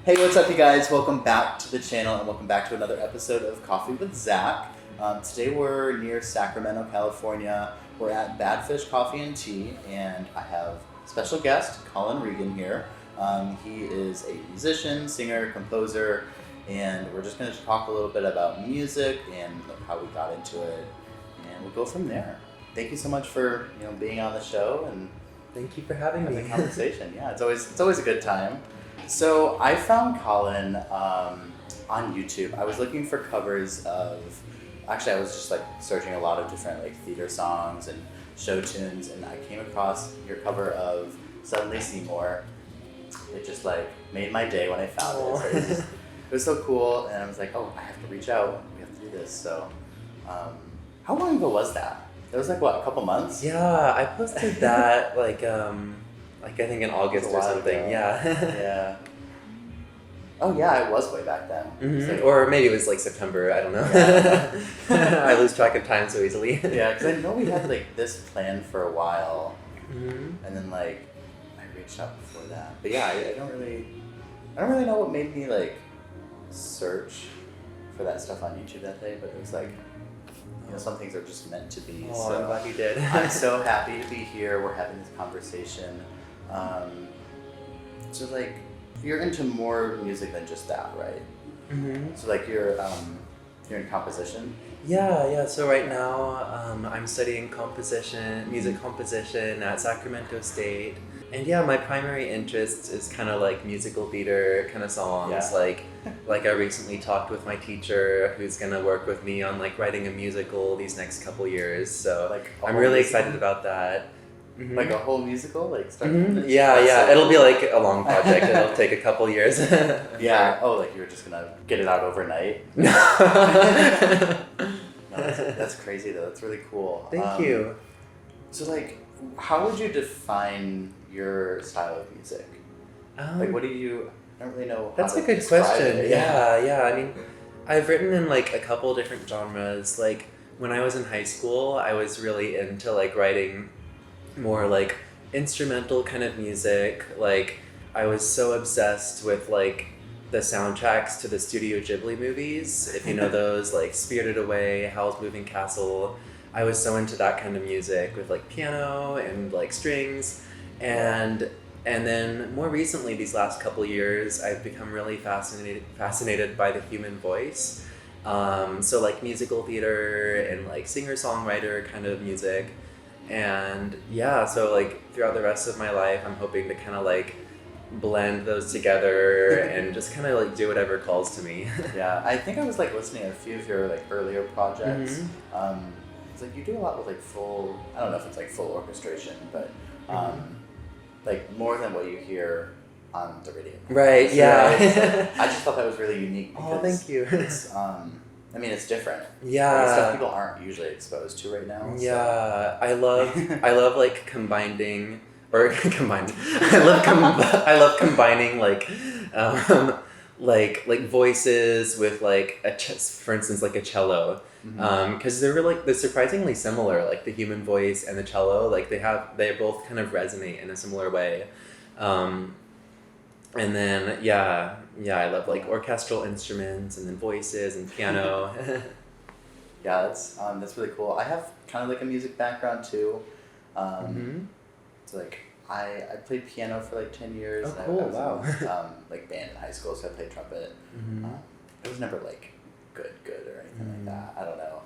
Hey, what's up, you guys? Welcome back to the channel and welcome back to another episode of Coffee with Zach. Today we're near Sacramento, California. We're at Badfish Coffee and Tea, and I have special guest Colin Regan here. He is a musician, singer, composer, and we're just going to talk a little bit about music and how we got into it, and we'll go from there. Thank you so much for being on the show and thank you for having me. The conversation. Yeah, it's always a good time. So I found Colin on YouTube. I was looking for covers of. Actually, I was just searching a lot of different theater songs and show tunes, and I came across your cover of "Suddenly Seymour." It just made my day when I found it. So it was so cool, and I was like, oh, I have to reach out. We have to do this. So, how long ago was that? It was a couple months? Yeah, I posted that I think in August or something. Ago. Yeah. Yeah. Oh yeah, it was way back then. Mm-hmm. Or maybe it was September. I don't know. Yeah. I lose track of time so easily. Yeah, because I know we had this plan for a while, mm-hmm. and then I reached out before that. But yeah, I don't really know what made me search for that stuff on YouTube that day. But it was some things are just meant to be. Oh, so I'm glad you did. I'm so happy to be here. We're having this conversation. So you're into more music than just that, right? Mm-hmm. So you're in composition? Yeah. So right now I'm studying music composition at Sacramento State. And yeah, my primary interest is kind of musical theater kind of songs. Yeah. Like I recently talked with my teacher who's gonna work with me on writing a musical these next couple years. So I'm really excited about that. Mm-hmm. A whole musical? Starting mm-hmm. from the Yeah. It'll be a long project. It'll take a couple years. Yeah. Oh, you were just gonna get it out overnight? No, that's crazy though. That's really cool. Thank you. So how would you define your style of music? What do you? I don't really know. That's a good question. Yeah. I mean, I've written in a couple different genres. When I was in high school, I was really into writing more instrumental kind of music. I was so obsessed with the soundtracks to the Studio Ghibli movies, if you know those, Spirited Away, Howl's Moving Castle. I was so into that kind of music with piano and strings, and then more recently, these last couple years, I've become really fascinated by the human voice. So musical theater and singer-songwriter kind of music. And yeah, so throughout the rest of my life, I'm hoping to kind of blend those together and just kind of do whatever calls to me. Yeah, I think I was listening to a few of your earlier projects. Mm-hmm. It's you do a lot with full. I don't know if it's full orchestration, but more than what you hear on the radio. Right. So, yeah. I just thought that was really unique. Because oh, thank you. It's it's different. Yeah. Stuff people aren't usually exposed to right now. Yeah, so. I love combining or combined. I love combining voices with for instance a cello. Because they're surprisingly similar. The human voice and the cello, they both kind of resonate in a similar way. And then I love orchestral instruments and then voices and piano. Yeah, that's really cool. I have kind of a music background too. So I played piano for 10 years. Oh, cool! I was in, band in high school, so I played trumpet. It was never good or anything like that. I don't know.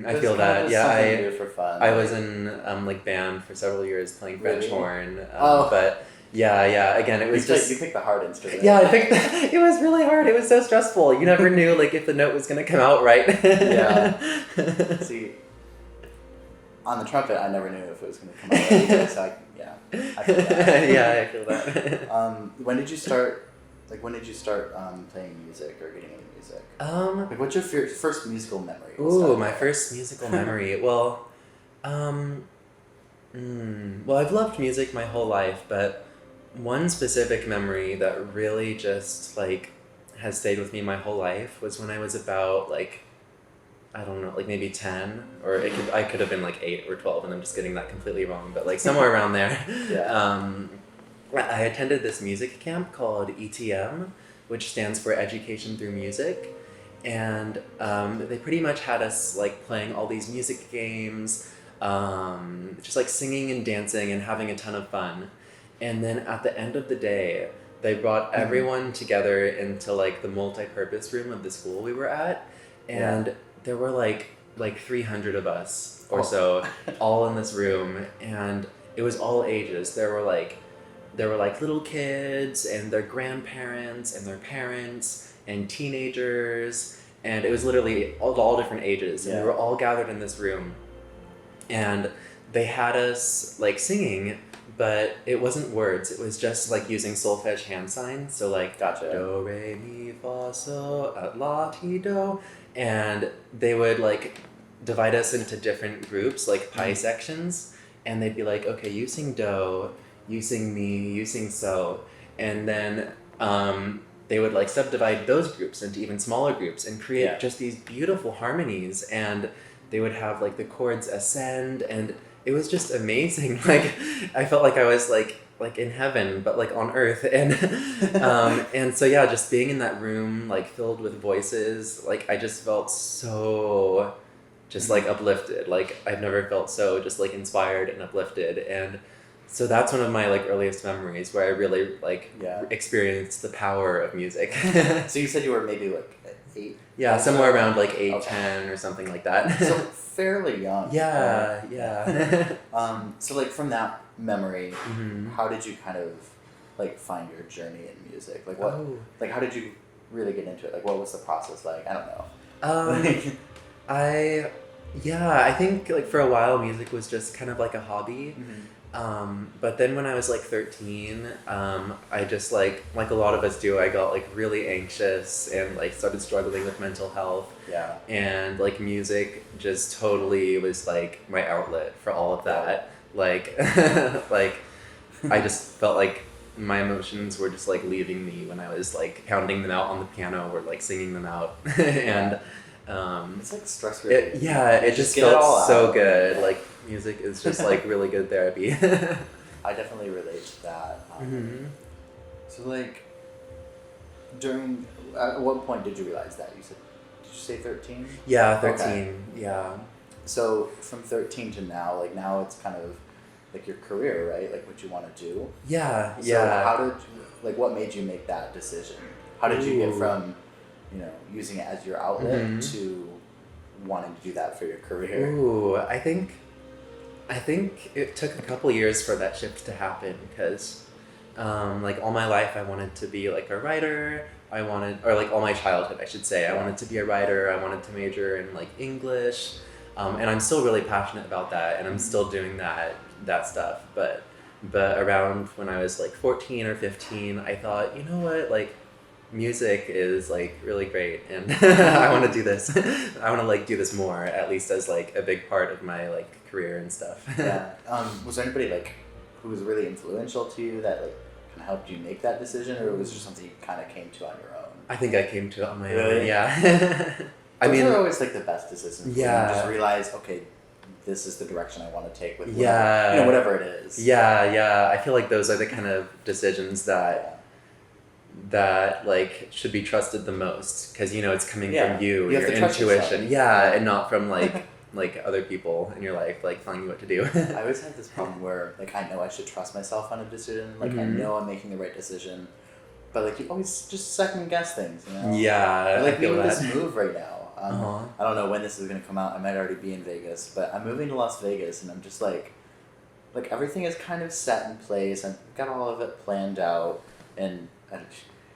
I feel that. Yeah, I do for fun. I was in band for several years playing French horn. Oh. But yeah. Again, it was you picked the hard instrument. Yeah, I picked. It was really hard. It was so stressful. You never knew if the note was gonna come out right. Yeah. See, on the trumpet, I never knew if it was gonna come out right. So I feel that. Yeah, I feel that. When did you start? When did you start playing music or getting into music? What's your first musical memory? Ooh, my first musical memory. Well, I've loved music my whole life, but one specific memory that really just has stayed with me my whole life was when I was about I don't know, maybe 10, or I could have been 8 or 12, and I'm just getting that completely wrong, but somewhere around there. Yeah. I attended this music camp called ETM, which stands for Education Through Music. And they pretty much had us like playing all these music games, just like singing and dancing and having a ton of fun. And then at the end of the day, they brought everyone together into like the multi-purpose room of the school we were at, and there were like 300 of us or so, all in this room, and it was all ages. There were like little kids and their grandparents and their parents and teenagers, and it was literally all different ages. And we were all gathered in this room, and they had us like singing, but it wasn't words. It was just like using solfege hand signs. So like do, re, mi, fa, so, la, ti, do. And they would like divide us into different groups, like pie sections. And they'd be like, okay, you sing do, you sing mi, you sing so. And then they would like subdivide those groups into even smaller groups and create just these beautiful harmonies. And they would have like the chords ascend, and it was just amazing. Like I felt like I was like in heaven, but like on earth. And and so yeah, just being in that room like filled with voices, like I just felt so just like uplifted. Like I've never felt so just like inspired and uplifted. And so that's one of my like earliest memories where I really like experienced the power of music. So you said you were maybe like 8? Yeah, somewhere around like 8, 10 or something like that. So fairly young. Yeah, yeah. So like from that memory, how did you kind of like find your journey in music? Like what, like how did you really get into it? Like what was the process like? I don't know. I think like for a while music was just kind of like a hobby. But then when I was like 13, I just like a lot of us do, I got like really anxious and like started struggling with mental health. Yeah. And like music just totally was like my outlet for all of that. Like, like I just felt like my emotions were just like leaving me when I was like pounding them out on the piano or like singing them out. And it's like stress relief. It just felt so good. Like music is just like really good therapy. I definitely relate to that. So like during, at what point did you realize that? Did you say 13? Yeah, 13. Yeah. So from 13 to now, like now it's kind of like your career, right? Like what you want to do. Yeah. So how did you, like what made you make that decision? How did you get from, you know, using it as your outlet to wanting to do that for your career? I think it took a couple years for that shift to happen, because like all my life I wanted to be like a writer. Or like all my childhood I should say, I wanted to be a writer. I wanted to major in like English, and I'm still really passionate about that, and I'm still doing that stuff. But around when I was like 14 or 15, I thought, you know what, like music is like really great, and I want to do this. I want to like do this more, at least as like a big part of my like career and stuff. Was there anybody like who was really influential to you that like kind of helped you make that decision, or was it just something you kind of came to on your own? I think I came to it on my own. Yeah. Those are always like the best decisions. Yeah. You just realize, okay, this is the direction I want to take with whatever, you know, whatever it is. Yeah. I feel like those are the kind of decisions that like should be trusted the most, because you know it's coming from you your intuition. And not from like like other people in your life like telling you what to do. I always have this problem where like I know I should trust myself on a decision, like I know I'm making the right decision, but like you always just second guess things, you know? Like me with this move right now. I don't know when this is gonna come out. I might already be in Vegas, but I'm moving to Las Vegas, and I'm just like everything is kind of set in place. I've got all of it planned out, and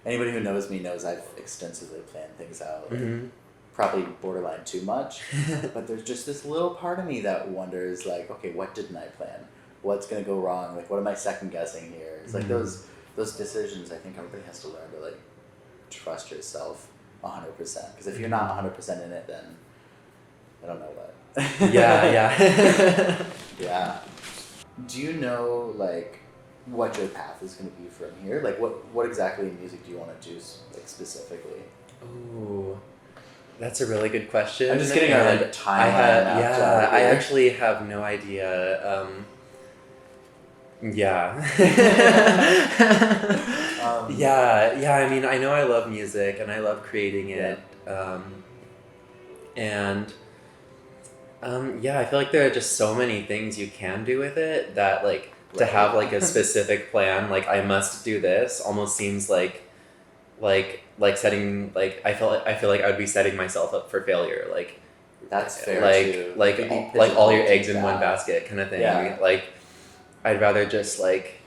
anybody who knows me knows I've extensively planned things out. Probably borderline too much, but there's just this little part of me that wonders, like, okay, what didn't I plan? What's gonna go wrong? Like, what am I second guessing here? It's like those decisions. I think everybody has to learn to like trust yourself 100%. Because if you're not 100% in it, then I don't know what. Yeah. Do you know like what your path is going to be from here? Like what exactly in music do you want to do like specifically? Ooh, that's a really good question. I'm just getting our like timeline. I actually have no idea. Yeah. I mean, I know I love music and I love creating it. Yeah, I feel like there are just so many things you can do with it that like to have like a specific plan, like I must do this, almost seems like setting like I feel like I would be setting myself up for failure. Like that's fair too. Like all your eggs in one basket kind of thing. Yeah. Like I'd rather just like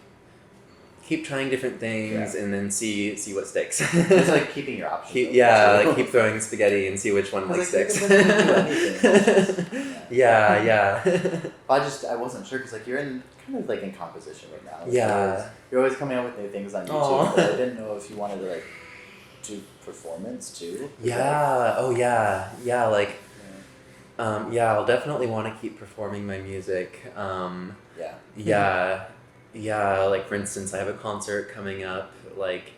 keep trying different things and then see what sticks. It's like keeping your options. Like keep throwing spaghetti and see which one like sticks. Yeah. I wasn't sure because like you're in kind of like in composition right now. Yeah. You're always coming up with new things on YouTube, but I didn't know if you wanted to like do performance too. Yeah. Oh yeah. Yeah. Like. I'll definitely want to keep performing my music. Yeah, like for instance, I have a concert coming up like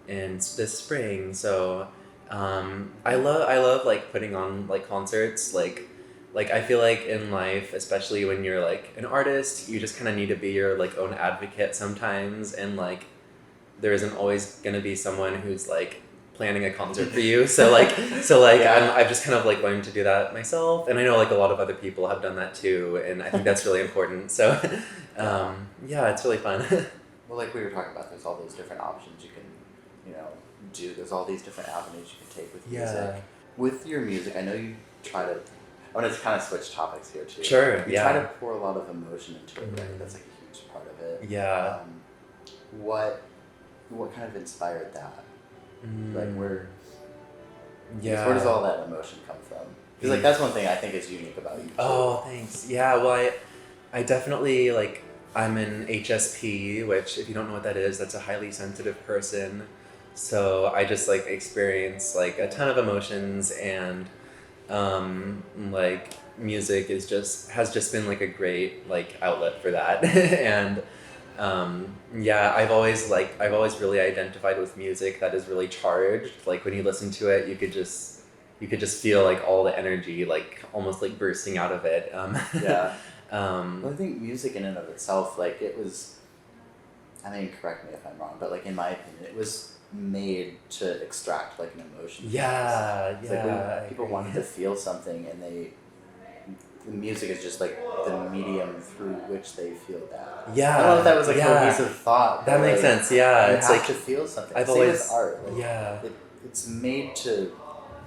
in this spring, so I love like putting on like concerts. Like I feel like in life, especially when you're like an artist, you just kind of need to be your like own advocate sometimes, and like there isn't always gonna be someone who's like planning a concert for you. So I've just kind of like learned to do that myself, and I know like a lot of other people have done that too, and I think that's really important. So it's really fun. Well, like we were talking about, there's all those different options you can, do. There's all these different avenues you can take with music. With your music, I know you try to. I want to kind of switch topics here too. Sure. You try to pour a lot of emotion into it, right? That's like a huge part of it. Yeah. What kind of inspired that? Like where does all that emotion come from? Because like that's one thing I think is unique about you too. Oh, thanks. Yeah, well I definitely like I'm an HSP, which if you don't know what that is, that's a highly sensitive person. So I just like experience like a ton of emotions, and like music has just been like a great like outlet for that. And I've always really identified with music that is really charged. Like when you listen to it, you could just feel like all the energy like almost like bursting out of it. Well, I think music in and of itself, like it was, I mean, correct me if I'm wrong, but like in my opinion, it was made to extract like an emotion. It's like when people wanted to feel something, and the music is just like the medium through which they feel that. I don't know if that was a cohesive thought. That makes sense. Yeah, it's like to feel something. Same with art. Like, it's made to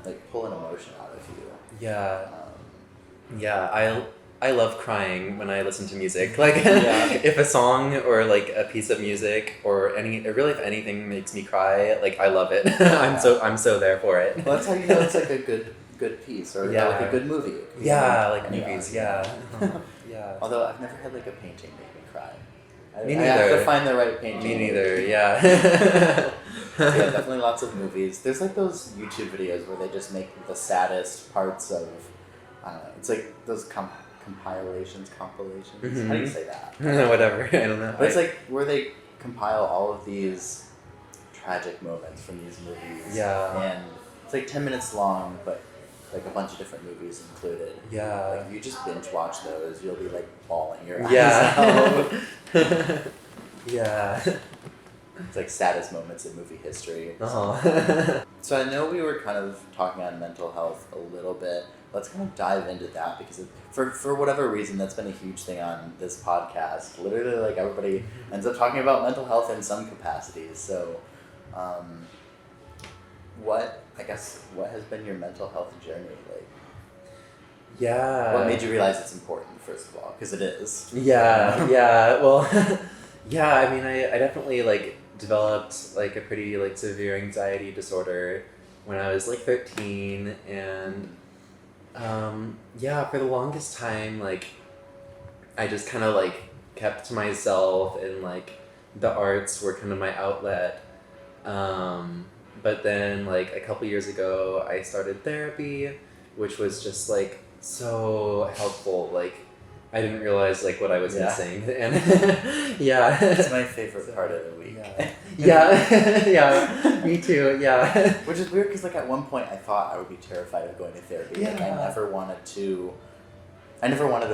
like pull an emotion out of you. I love crying when I listen to music. Like if a song or like a piece of music or if anything makes me cry, like I love it. I'm so there for it. Well, that's how you know it's like a good piece or like a good movie. Like movies. Although I've never had like a painting make me cry. Me neither. I have to find the right painting. Me neither. Yeah. Definitely lots of movies. There's like those YouTube videos where they just make the saddest parts of. I don't know. It's like those compilations. Mm-hmm. How do you say that? Whatever. I don't know. But it's like where they compile all of these tragic moments from these movies. Yeah. And it's like 10 minutes long, but like a bunch of different movies included. Yeah. Like if you just binge watch those, you'll be like bawling your eyes out. It's like saddest moments in movie history. So I know we were kind of talking on mental health a little bit. Let's kind of dive into that because for whatever reason, that's been a huge thing on this podcast. Literally, like everybody ends up talking about mental health in some capacities. So, what has been your mental health journey like? Yeah. What made you realize it's important, first of all? Because it is. Well, I mean, I definitely like developed like a pretty like severe anxiety disorder when I was like 13, and for the longest time, like I just kind of like kept to myself, and like the arts were kind of my outlet. But then like a couple years ago, I started therapy, which was just like so helpful. Like I didn't realize like what I was missing, and it's my favorite part of the week. Me too. Yeah, which is weird because like at one point I thought I would be terrified of going to therapy. Like I never wanted to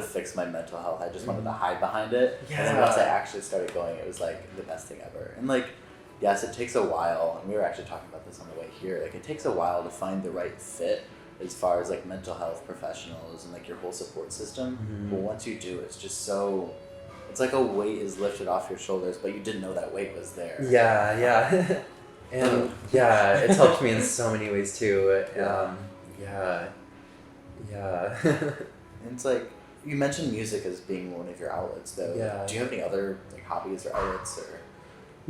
fix my mental health. I just wanted to hide behind it. And then once I actually started going, it was like the best thing ever. And like yes, it takes a while, and we were actually talking about this on the way here. Like, it takes a while to find the right fit as far as like mental health professionals and like your whole support system. But once you do, it's just so. It's like a weight is lifted off your shoulders, but you didn't know that weight was there. Yeah. And yeah, it's helped me in so many ways too. Yeah. And it's like you mentioned music as being one of your outlets, though. Yeah. Do you have any other like hobbies or outlets or?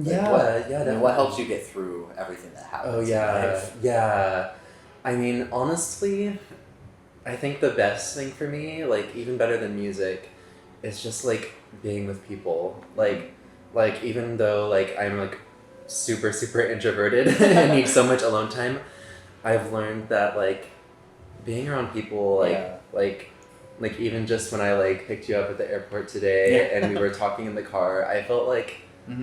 Definitely. What helps you get through everything that happens? In life? Yeah. I mean, honestly, I think the best thing for me, like even better than music, is just like being with people. Like even though like I'm like super introverted and need so much alone time, I've learned that like being around people like even just when I like picked you up at the airport today and we were talking in the car, I felt like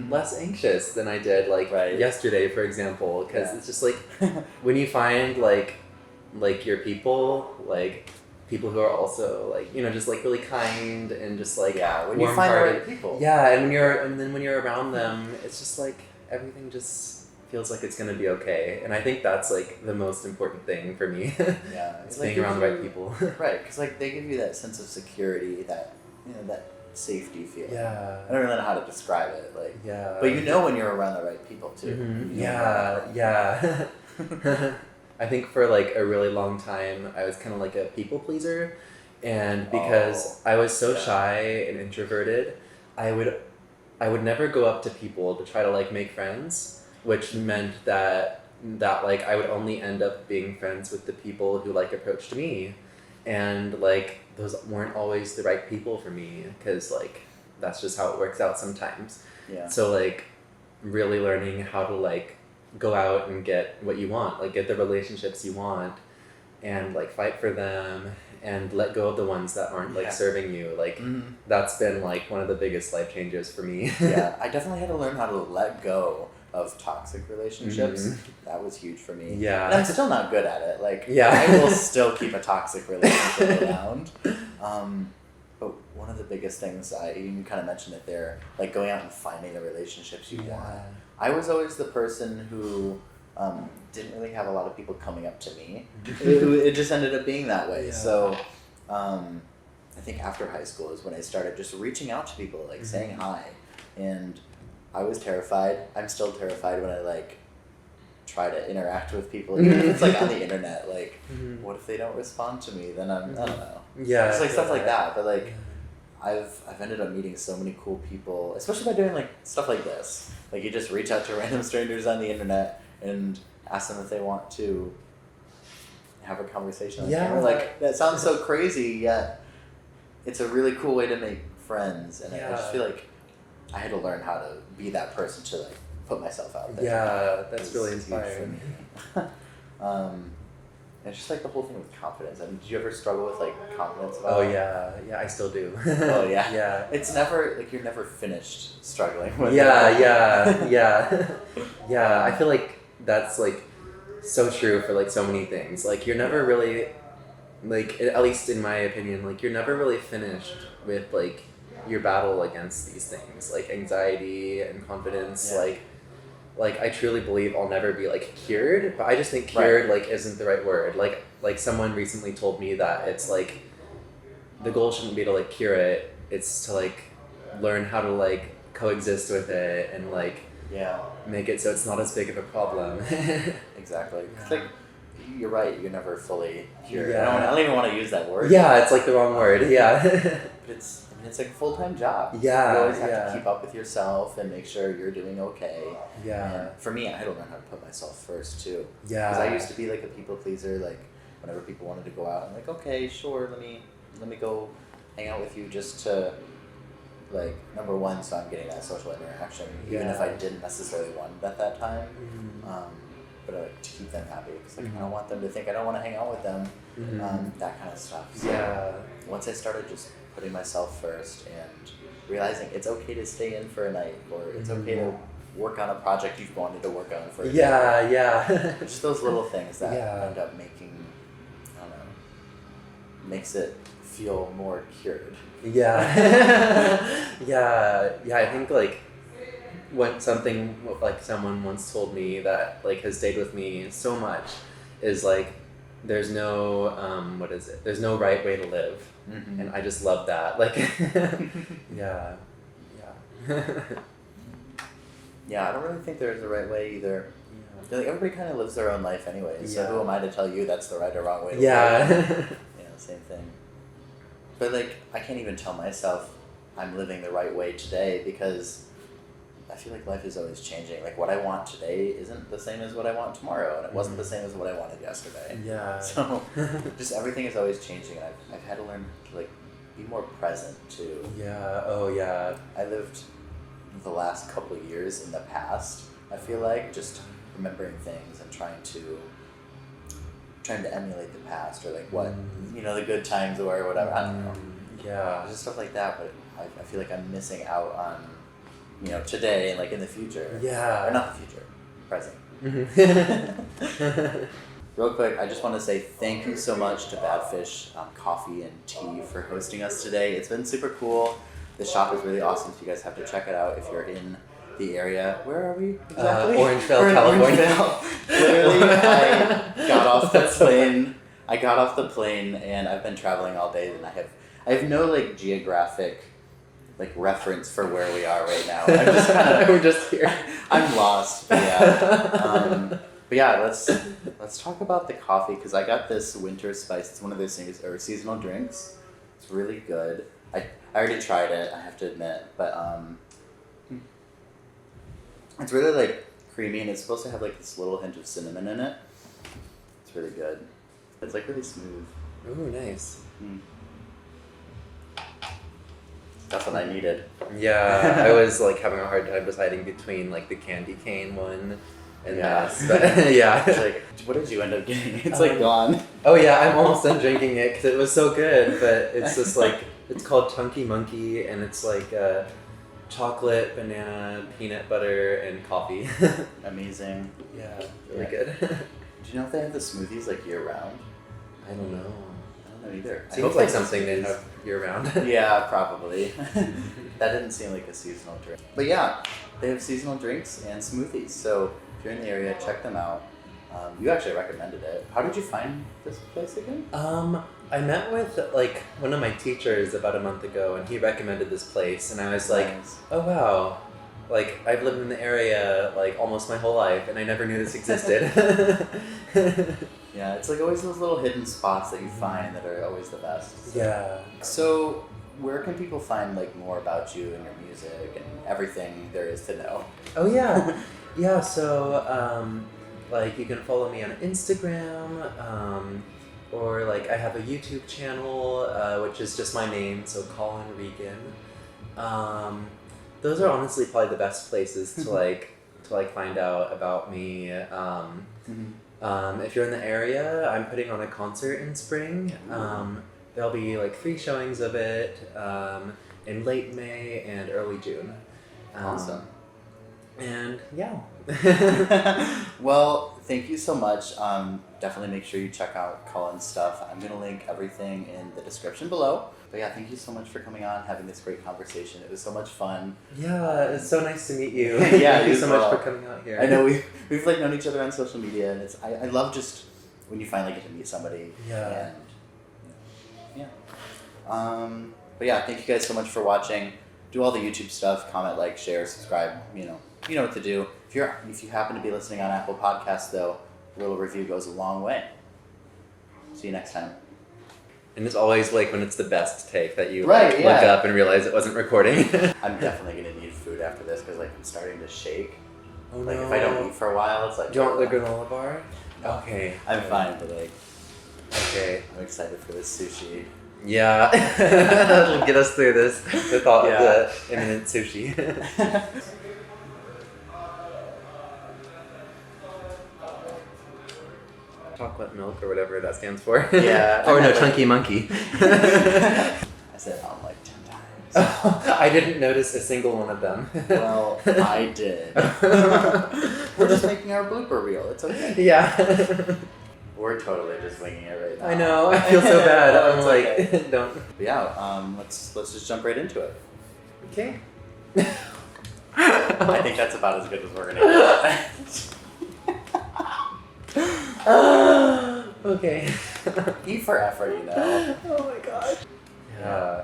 less anxious than I did like yesterday, for example, because it's just like when you find like your people, like people who are also like, you know, just like really kind and just like when you find the right people. Yeah, and then when you're around them, it's just like everything just feels like it's gonna be okay. And I think that's like the most important thing for me. It's like being around the right people. Right, because like they give you that sense of security, that that safety feeling. Yeah. I don't really know how to describe it, like. Yeah. But you know when you're around the right people too. Mm-hmm. Yeah. I think for like a really long time, I was kind of like a people pleaser, and because I was so shy and introverted, I would never go up to people to try to like make friends, which meant that like I would only end up being friends with the people who like approached me, and like those weren't always the right people for me, because like that's just how it works out sometimes. So like really learning how to like go out and get what you want, like get the relationships you want, and like fight for them and let go of the ones that aren't like serving you, like that's been like one of the biggest life changes for me. I definitely had to learn how to let go of toxic relationships. That was huge for me. And I'm still not good at it, like I will still keep a toxic relationship around, but one of the biggest things, you kind of mentioned it there, like going out and finding the relationships you want. I was always the person who didn't really have a lot of people coming up to me. It just ended up being that way. So I think after high school is when I started just reaching out to people, like saying hi. And I was terrified. I'm still terrified when I like try to interact with people, even if it's like on the internet. Like, what if they don't respond to me? Then I don't know. It's like stuff like that. But like, I've ended up meeting so many cool people, especially by doing like stuff like this. Like you just reach out to random strangers on the internet and ask them if they want to have a conversation on camera. Like that sounds so crazy, yet it's a really cool way to make friends. And I just feel like I had to learn how to be that person to like put myself out there. That's really inspiring. And it's just like the whole thing with confidence. I mean, did you ever struggle with like confidence? I still do. It's never like you're never finished struggling with it. I feel like that's like so true for like so many things. Like you're never really, like at least in my opinion, like you're never really finished with like your battle against these things, like anxiety and confidence. Like I truly believe I'll never be like cured, but I just think cured like isn't the right word. Like someone recently told me that it's like the goal shouldn't be to like cure it, it's to like learn how to like coexist with it and like make it so it's not as big of a problem. Exactly. It's like you're right, you're never fully cured. I don't even want to use that word. It's like the wrong word. But it's like a full-time job. You always have to keep up with yourself and make sure you're doing okay. And for me, I had to learn how to put myself first too. Because I used to be like a people pleaser. Like whenever people wanted to go out, I'm like, okay, sure, let me go hang out with you just to, like, number one, so I'm getting that social interaction, even if I didn't necessarily want it at that time. But like to keep them happy, because like I don't want them to think I don't want to hang out with them. That kind of stuff. So once I started just putting myself first and realizing it's okay to stay in for a night, or it's okay to work on a project you've wanted to work on for a day. Just those little things that end up making, I don't know, makes it feel more cured. I think like something like someone once told me that like has stayed with me so much is like there's no what is it? There's no right way to live, and I just love that. Like, yeah. Yeah, I don't really think there's a right way either. Yeah. Like everybody kind of lives their own life anyway, so who am I to tell you that's the right or wrong way to live? Same thing. But like, I can't even tell myself I'm living the right way today because I feel like life is always changing. Like what I want today isn't the same as what I want tomorrow, and it wasn't the same as what I wanted yesterday. Yeah. So just everything is always changing, and I've had to learn to like be more present too. Yeah. Oh yeah. I lived the last couple of years in the past. I feel like just remembering things and trying to emulate the past or like what the good times were or whatever. I don't know. Yeah. Just stuff like that, but I feel like I'm missing out on today and like in the future. Yeah. Or not the future, present. Real quick, I just want to say thank you so much to Badfish Coffee and Tea for hosting us today. It's been super cool. The shop is really awesome, so you guys have to check it out if you're in the area. Where are we exactly? Orangevale, California. Literally, I got off the plane and I've been traveling all day, and I have no like geographic like reference for where we are right now. I'm just we're just here. I'm lost. But yeah, let's talk about the coffee because I got this winter spice. It's one of those things or seasonal drinks. It's really good. I already tried it, I have to admit, but it's really like creamy and it's supposed to have like this little hint of cinnamon in it. It's really good. It's like really smooth. Ooh, nice. That's what I needed. Yeah, I was like having a hard time deciding between like the candy cane one and this, but yeah. It's like, what did you end up getting? It's like gone. Oh yeah, I'm almost done drinking it because it was so good, but it's just like, it's called Chunky Monkey and it's like chocolate, banana, peanut butter, and coffee. Amazing. Yeah, really good. Do you know if they have the smoothies like year round? I don't know. I don't know either. Seems like something they have year round. Yeah, probably. That didn't seem like a seasonal drink. But yeah, they have seasonal drinks and smoothies. So if you're in the area, check them out. You actually recommended it. How did you find this place again? I met with like one of my teachers about a month ago, and he recommended this place, and I was like, oh wow, like I've lived in the area like almost my whole life, and I never knew this existed. Yeah, it's like always those little hidden spots that you find that are always the best. Yeah. So where can people find like more about you and your music and everything there is to know? Oh yeah. Yeah, so like you can follow me on Instagram, or like I have a YouTube channel, which is just my name, so Colin Regan. Those are honestly probably the best places to like find out about me. If you're in the area, I'm putting on a concert in spring. There'll be like 3 showings of it in late May and early June. Awesome. And yeah. Well, thank you so much. Definitely make sure you check out Colin's stuff. I'm going to link everything in the description below. But yeah, thank you so much for coming on, having this great conversation. It was so much fun. Yeah, it's so nice to meet you. Yeah, thank you so much for coming out here. I know we've like known each other on social media, and I love just when you finally get to meet somebody. Yeah. And but yeah, thank you guys so much for watching. Do all the YouTube stuff, comment, like, share, subscribe. You know what to do. If you happen to be listening on Apple Podcasts, though, a little review goes a long way. See you next time. And it's always like when it's the best take that you look up and realize it wasn't recording. I'm definitely gonna need food after this because like I'm starting to shake. Oh like no. if I don't eat for a while, it's like. Do you want the granola bar? Okay. I'm fine, but like. Okay. I'm excited for this sushi. Yeah. That'll get us through this. The thought of the imminent sushi. Chocolate milk or whatever that stands for. Yeah. Or no, Chunky Monkey. I said like 10 times. I didn't notice a single one of them. Well, I did. We're just making our blooper reel. It's okay. Yeah. We're totally just winging it right now. I know. I feel so bad. I'm like, okay. Don't. But yeah. Let's just jump right into it. Okay. I think that's about as good as we're gonna get. Okay. E for effort, you know. Oh my god. Yeah.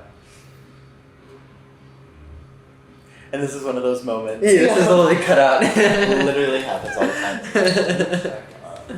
And this is one of those moments. This is totally cut out. Literally happens all the time.